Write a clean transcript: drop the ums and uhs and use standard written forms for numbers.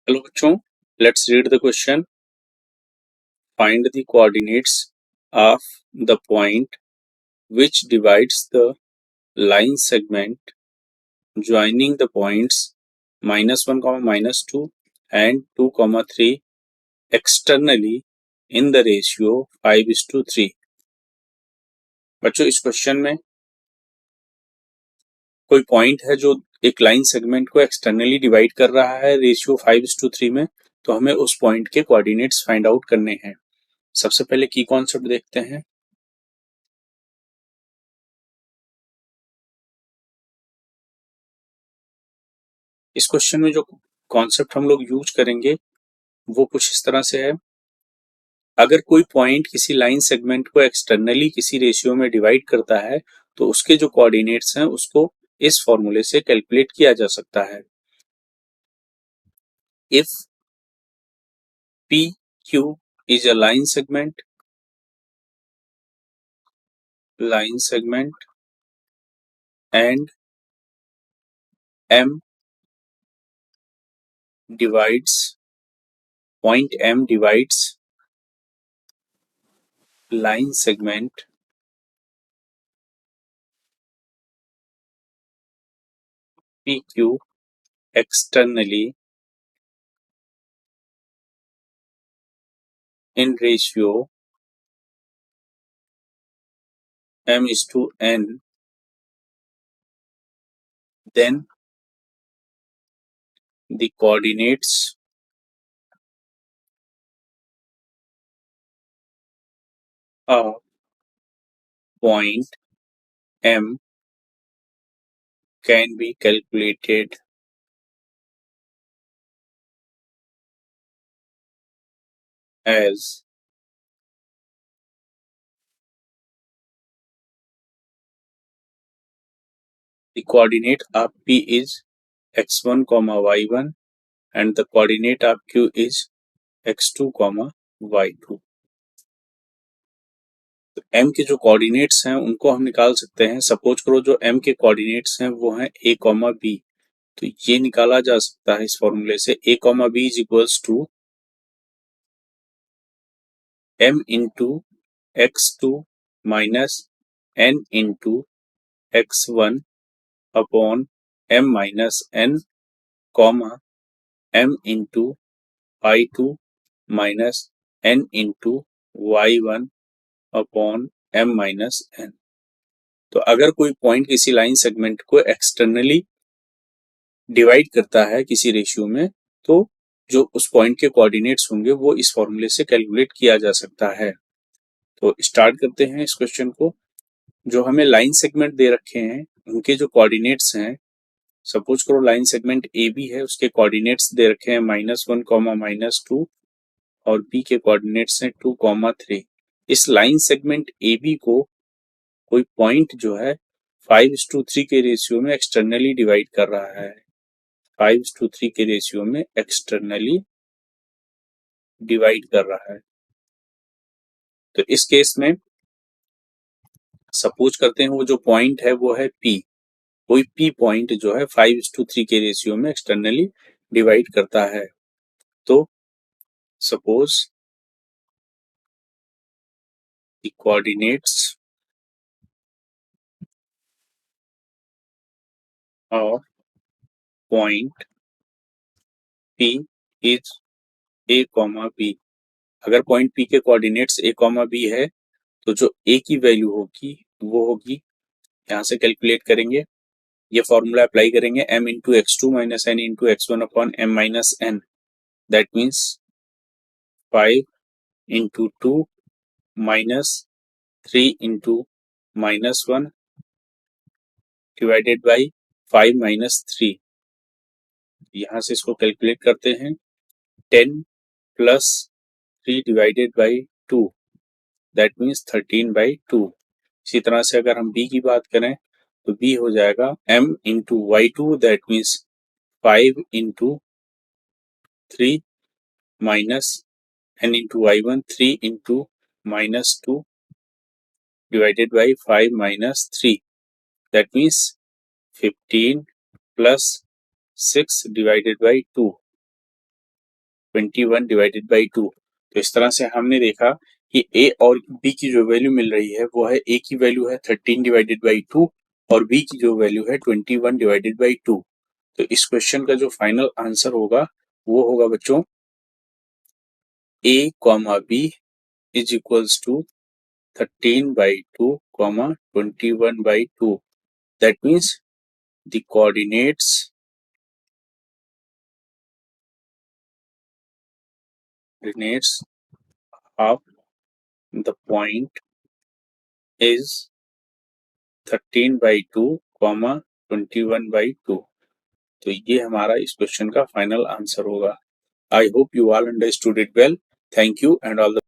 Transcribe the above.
Hello बच्चों, let's read the question. Find the coordinates of the point which divides the line segment joining the points -1, -2 and 2, 3 externally in the ratio 5:3. बच्चों, इस question में कोई point है जो एक line segment को externally divide कर रहा है रेशियो 5:3 में. तो हमें उस पॉइंट के कोऑर्डिनेट्स फाइंड आउट करने हैं. सबसे पहले की कॉन्सेप्ट देखते हैं. इस क्वेश्चन में जो कॉन्सेप्ट हम लोग यूज करेंगे वो कुछ इस तरह से है. अगर कोई पॉइंट किसी लाइन सेगमेंट को एक्सटर्नली किसी रेशियो में डिवाइड करता है तो उसके जो कोऑर्डिनेट्स हैं उसको इस फॉर्मूले से कैलकुलेट किया जा सकता है. If P Q is a line segment and M divides point M divides line segment PQ externally in ratio M:n, then the coordinates of point M can be calculated as the coordinate of P is x1, y1 and the coordinate of Q is x2, y2. तो m के जो coordinates हैं उनको हम निकाल सकते हैं. Suppose करो जो m के कोऑर्डिनेट्स हैं वो हैं a, b. तो ये निकाला जा सकता है इस फॉर्मूले से. a, b is equals to m into x2 minus n into x1 upon m minus n, comma m into y2 minus n into y1 upon m minus n. तो अगर कोई पॉइंट किसी लाइन सेगमेंट को externally divide करता है किसी ratio में तो जो उस पॉइंट के कोऑर्डिनेट्स होंगे वो इस फॉर्मूले से कैलकुलेट किया जा सकता है. तो स्टार्ट करते हैं इस क्वेश्चन को. जो हमें लाइन सेगमेंट दे रखे हैं उनके जो कोऑर्डिनेट्स हैं, सपोज करो लाइन सेगमेंट ए बी है, उसके कोऑर्डिनेट्स दे रखे हैं -1, -2 और बी के कोऑर्डिनेट्स हैं 2, 3. इस लाइन सेगमेंट ए बी को कोई पॉइंट जो है 5:3 के रेशियो में एक्सटर्नली डिवाइड कर रहा है. 5:3 के रेशियो में एक्सटर्नली डिवाइड कर रहा है. तो इस केस में सपोज करते हैं वो जो पॉइंट है वो है पी. कोई पी पॉइंट जो है 5:3 के रेशियो में एक्सटर्नली डिवाइड करता है. तो suppose the coordinates of point P is a, b. अगर पॉइंट पी के कोऑर्डिनेट्स a, b है तो जो a की वैल्यू होगी वो होगी, यहाँ से कैलकुलेट करेंगे, ये फॉर्मूला अप्लाई करेंगे, m into x2 minus n into x1 upon m minus n. That means 5 into 2 minus 3 into -1 divided by 5 minus 3. यहाँ से इसको कैलकुलेट करते हैं. 10 plus 3 divided by 2 that means 13/2. इसी तरह से अगर हम b की बात करें तो b हो जाएगा m into y2 that means 5 into 3 minus n into y1 3 into -2 divided by 5 minus 3 that means 15 plus 6 divided by 2. 21 divided by 2। तो इस तरह से हमने देखा कि ए और बी की जो वैल्यू मिल रही है वो है, ए की वैल्यू है 13 डिवाइडेड बाई 2 और बी की जो वैल्यू है 21 डिवाइडेड बाई 2। तो इस क्वेश्चन का जो फाइनल आंसर होगा वो होगा बच्चों a comma b is equals to 13 by 2 comma 21 by 2। That means the coordinates of the point is 13 by 2 comma 21 by 2। तो ये हमारा इस क्वेश्चन का फाइनल आंसर होगा। I hope you all understood it well. Thank you and all the